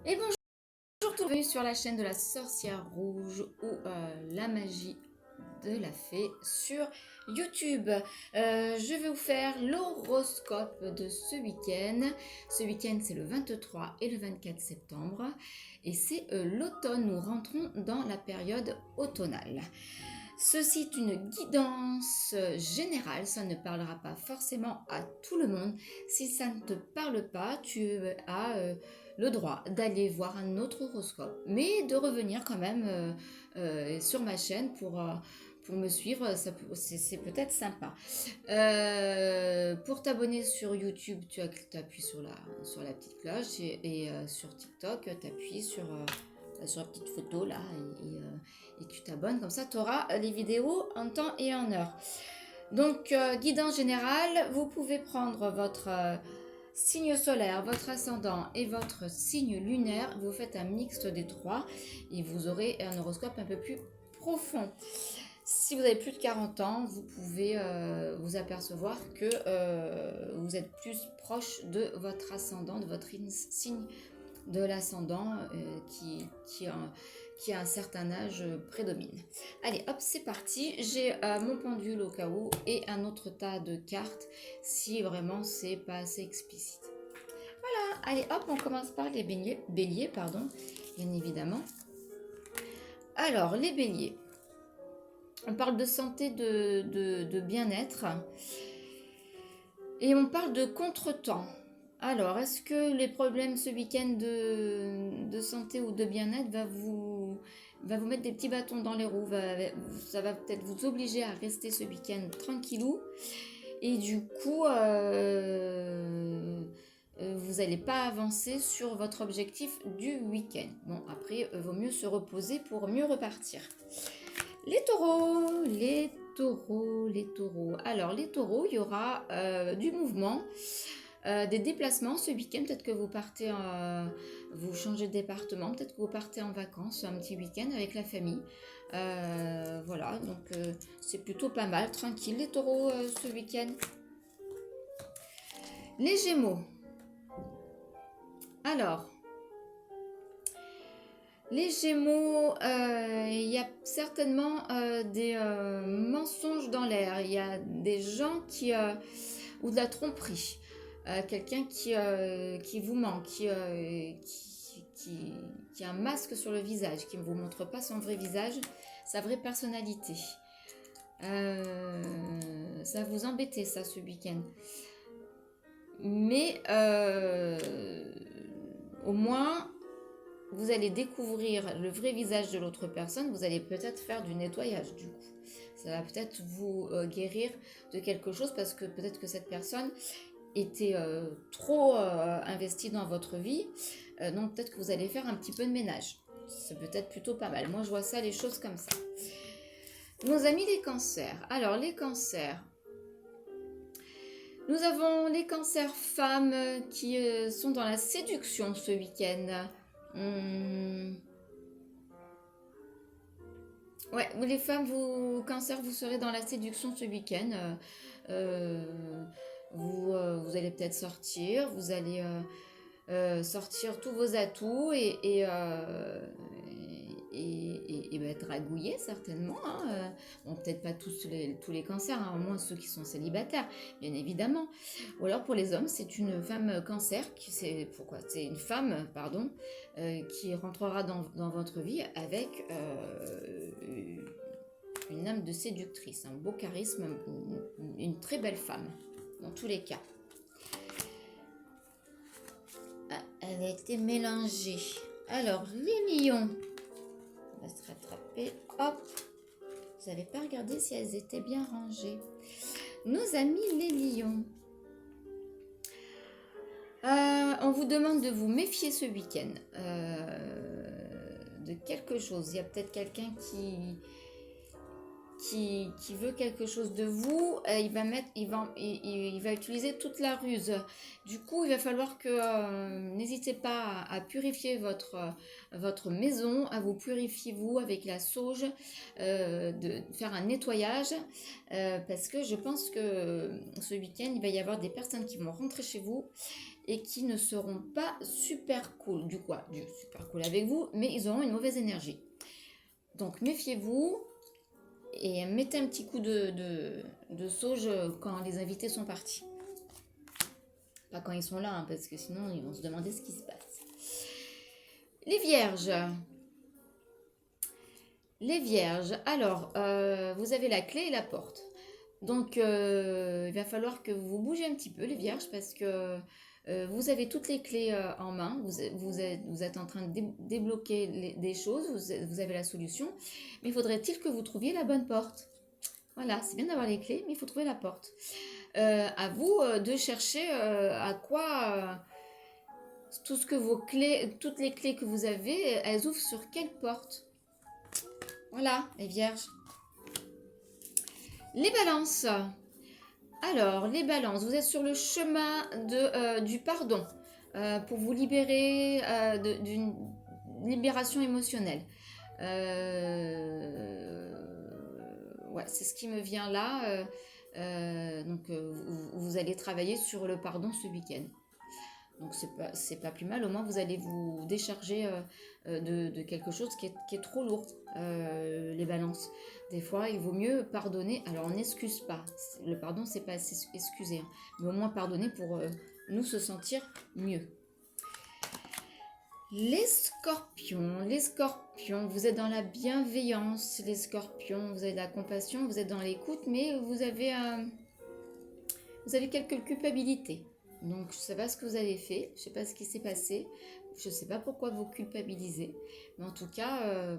Et bonjour, bienvenue sur la chaîne de la sorcière rouge ou la magie de la fée sur YouTube. Je vais vous faire l'horoscope de ce week-end. Ce week-end, c'est le 23 et le 24 septembre. Et c'est l'automne. Nous rentrons dans la période automnale. Ceci est une guidance générale, ça ne parlera pas forcément à tout le monde. Si ça ne te parle pas, tu as le droit d'aller voir un autre horoscope, mais de revenir quand même sur ma chaîne pour me suivre, c'est peut-être sympa. Pour t'abonner sur YouTube, tu appuies sur la petite cloche et sur TikTok, tu appuies sur la petite photo là et tu t'abonnes, comme ça tu auras les vidéos en temps et en heure. Donc guidance générale, vous pouvez prendre votre signe solaire, votre ascendant et votre signe lunaire, vous faites un mixte des trois et vous aurez un horoscope un peu plus profond. Si vous avez plus de 40 ans, vous pouvez vous apercevoir que vous êtes plus proche de votre ascendant, de votre signe de l'ascendant qui a un certain âge prédomine. Allez, hop, c'est parti. J'ai mon pendule au cas où et un autre tas de cartes si vraiment c'est pas assez explicite. Voilà, allez, hop, on commence par les béliers, pardon, bien évidemment. Alors, les béliers. On parle de santé, de bien-être. Et on parle de contretemps. Alors, est-ce que les problèmes ce week-end de santé ou de bien-être va vous mettre des petits bâtons dans les roues, ça va peut-être vous obliger à rester ce week-end tranquillou. Et du coup, vous n'allez pas avancer sur votre objectif du week-end. Bon, après, vaut mieux se reposer pour mieux repartir. Les taureaux, les taureaux, les taureaux. Alors, les taureaux, il y aura du mouvement, des déplacements ce week-end. Peut-être que vous partez, vous changez de département, peut-être que vous partez en vacances un petit week-end avec la famille. Voilà, donc c'est plutôt pas mal, tranquille les taureaux ce week-end. Les gémeaux. Alors, les gémeaux, il y a certainement des mensonges dans l'air. Il y a des gens ou de la tromperie. Quelqu'un qui vous ment, qui a un masque sur le visage, qui ne vous montre pas son vrai visage, sa vraie personnalité. Ça va vous embêter ça ce week-end. Mais au moins, vous allez découvrir le vrai visage de l'autre personne, vous allez peut-être faire du nettoyage du coup. Ça va peut-être vous guérir de quelque chose parce que peut-être que cette personne était trop investie dans votre vie. Donc peut-être que vous allez faire un petit peu de ménage. C'est peut-être plutôt pas mal. Moi je vois ça, les choses comme ça. Nos amis les cancers. Alors les cancers. Nous avons les cancers femmes qui sont dans la séduction ce week-end. Ouais, les femmes, vous, cancer, vous serez dans la séduction ce week-end. Vous allez peut-être sortir, vous allez sortir tous vos atouts et bah, dragouiller certainement. Hein. Bon, peut-être pas tous les cancers, hein, au moins ceux qui sont célibataires, bien évidemment. Ou alors pour les hommes, c'est une femme cancer, c'est une femme, pardon, qui rentrera dans votre vie avec une âme de séductrice, un beau charisme, une très belle femme, dans tous les cas. Ah, elle a été mélangée. Alors, les lions, on va se rattraper, hop. Vous n'avez pas regardé si elles étaient bien rangées. Nos amis les lions. On vous demande de vous méfier ce week-end de quelque chose. Il y a peut-être quelqu'un qui veut quelque chose de vous, il va utiliser toute la ruse. Du coup, il va falloir que n'hésitez pas à purifier votre maison, à vous purifier vous avec la sauge, de faire un nettoyage, parce que je pense que ce week-end, il va y avoir des personnes qui vont rentrer chez vous et qui ne seront pas super cool. Du super cool avec vous, mais ils auront une mauvaise énergie. Donc méfiez-vous et mettez un petit coup de sauge quand les invités sont partis. Pas quand ils sont là, hein, parce que sinon ils vont se demander ce qui se passe. Les vierges. Les vierges, alors, vous avez la clé et la porte. Donc, il va falloir que vous bougez un petit peu, les vierges, parce que vous avez toutes les clés en main. Vous êtes en train de débloquer des choses, vous avez la solution. Mais faudrait-il que vous trouviez la bonne porte? Voilà, c'est bien d'avoir les clés, mais il faut trouver la porte. À vous de chercher à quoi... toutes les clés que vous avez, elles ouvrent sur quelle porte? Voilà, les vierges. Les balances. Alors, les balances, vous êtes sur le chemin du pardon pour vous libérer d'une libération émotionnelle. Ouais, c'est ce qui me vient là. Donc, vous allez travailler sur le pardon ce week-end. Donc c'est pas plus mal, au moins vous allez vous décharger de quelque chose qui est trop lourd, les balances. Des fois il vaut mieux pardonner, alors on n'excuse pas, le pardon c'est pas excuser, hein, mais au moins pardonner pour nous se sentir mieux. Les scorpions, vous êtes dans la bienveillance, les scorpions, vous avez de la compassion, vous êtes dans l'écoute, mais vous avez quelques culpabilités. Donc, je ne sais pas ce que vous avez fait, je ne sais pas ce qui s'est passé, je ne sais pas pourquoi vous culpabilisez, mais en tout cas,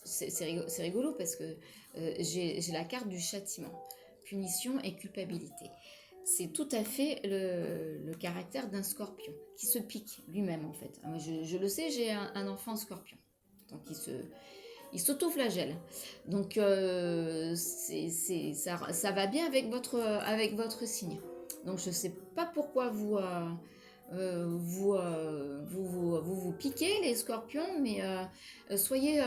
c'est rigolo parce que j'ai la carte du châtiment, punition et culpabilité. C'est tout à fait le caractère d'un scorpion, qui se pique lui-même en fait. Moi, je le sais, j'ai un enfant scorpion, donc il s'auto-flagelle. Donc, ça va bien avec votre signe. Donc je ne sais pas pourquoi vous piquez les scorpions, mais soyez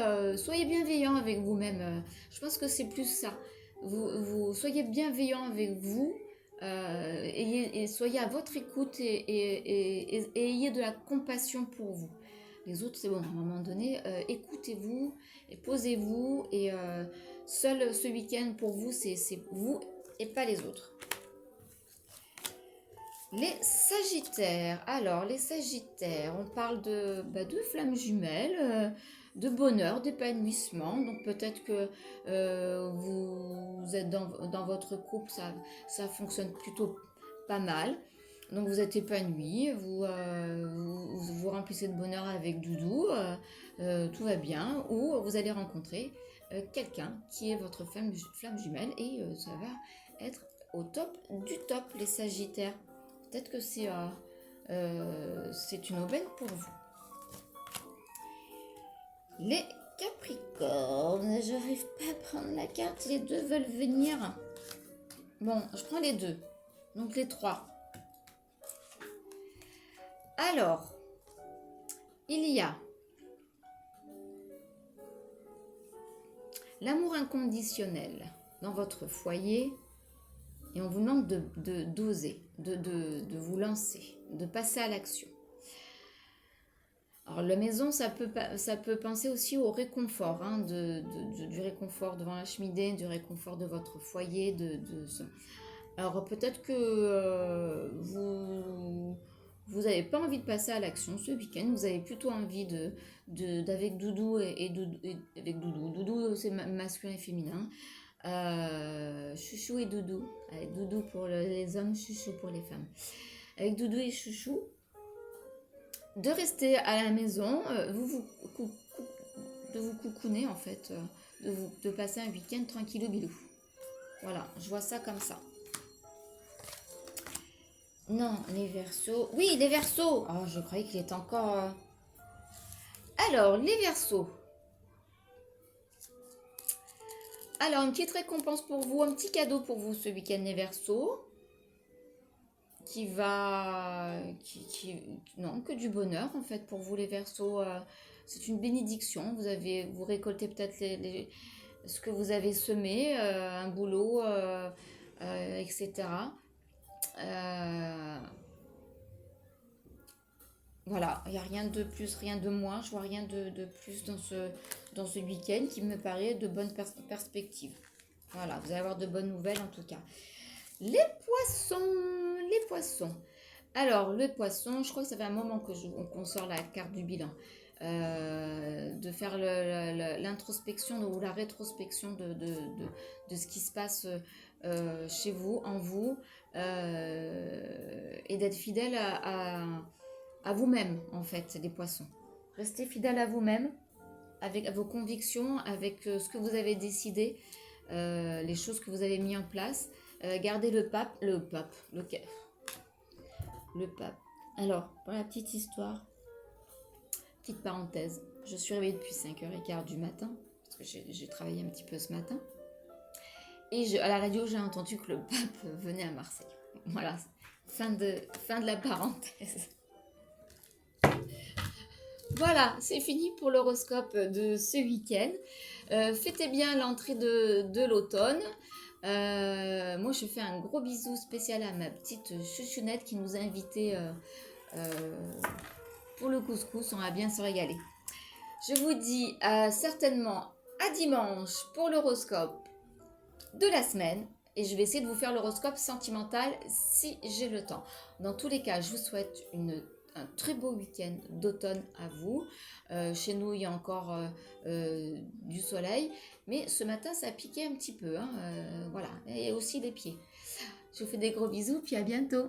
bienveillants avec vous-même. Je pense que c'est plus ça. Vous soyez bienveillants avec vous, et soyez à votre écoute et ayez de la compassion pour vous. Les autres, c'est bon, à un moment donné, écoutez-vous et posez-vous. Et seul ce week-end pour vous, c'est vous et pas les autres. Les Sagittaires. Alors, les Sagittaires, on parle de flammes jumelles, de bonheur, d'épanouissement. Donc, peut-être que vous êtes dans votre couple, ça fonctionne plutôt pas mal. Donc, vous êtes épanoui, vous remplissez de bonheur avec Doudou, tout va bien. Ou vous allez rencontrer quelqu'un qui est votre flamme jumelle et ça va être au top du top, les Sagittaires. Peut-être que c'est une aubaine pour vous. Les Capricornes, j'arrive pas à prendre la carte, les deux veulent venir. Bon, je prends les deux, donc les trois. Alors, il y a l'amour inconditionnel dans votre foyer. Et on vous demande d'oser, de vous lancer, de passer à l'action. Alors la maison, ça peut penser aussi au réconfort, hein, du réconfort devant la cheminée, du réconfort de votre foyer. Alors peut-être que vous n'avez pas envie de passer à l'action ce week-end, vous avez plutôt envie d'avec Doudou avec Doudou. Doudou, c'est masculin et féminin. Chouchou et Doudou. Avec Doudou pour les hommes, Chouchou pour les femmes. Avec Doudou et Chouchou, de rester à la maison, de vous coucouner en fait, de passer un week-end tranquillou bilou. Voilà, je vois ça comme ça. Non, les Verseaux. Oui, les Verseaux. Oh, je croyais qu'il était encore... Alors, les Verseaux. Alors, une petite récompense pour vous, un petit cadeau pour vous ce week-end, les Verseaux. Non, que du bonheur en fait pour vous, les Verseaux. C'est une bénédiction. Vous récoltez peut-être ce que vous avez semé, un boulot, etc. Voilà, il n'y a rien de plus, rien de moins. Je vois rien de plus dans ce week-end qui me paraît de bonnes perspectives. Voilà, vous allez avoir de bonnes nouvelles en tout cas. Les poissons, les poissons. Alors, le poisson, je crois que ça fait un moment qu'on sort la carte du bilan. De faire l'introspection ou la rétrospection de ce qui se passe chez vous, en vous, et d'être fidèle à vous-même, en fait, les poissons. Restez fidèle à vous-même, avec vos convictions, avec ce que vous avez décidé, les choses que vous avez mis en place. Gardez le pape. Alors, pour la petite histoire, petite parenthèse, je suis réveillée depuis 5h15 du matin, parce que j'ai travaillé un petit peu ce matin. Et à la radio, j'ai entendu que le pape venait à Marseille. Voilà, fin de la parenthèse. Voilà, c'est fini pour l'horoscope de ce week-end. Fêtez bien l'entrée de l'automne. Moi, je fais un gros bisou spécial à ma petite chouchounette qui nous a invités pour le couscous. On va bien se régaler. Je vous dis certainement à dimanche pour l'horoscope de la semaine. Et je vais essayer de vous faire l'horoscope sentimental si j'ai le temps. Dans tous les cas, je vous souhaite un très beau week-end d'automne à vous. Chez nous, il y a encore du soleil. Mais ce matin, ça a piqué un petit peu. Hein, voilà. Et aussi les pieds. Je vous fais des gros bisous, puis à bientôt.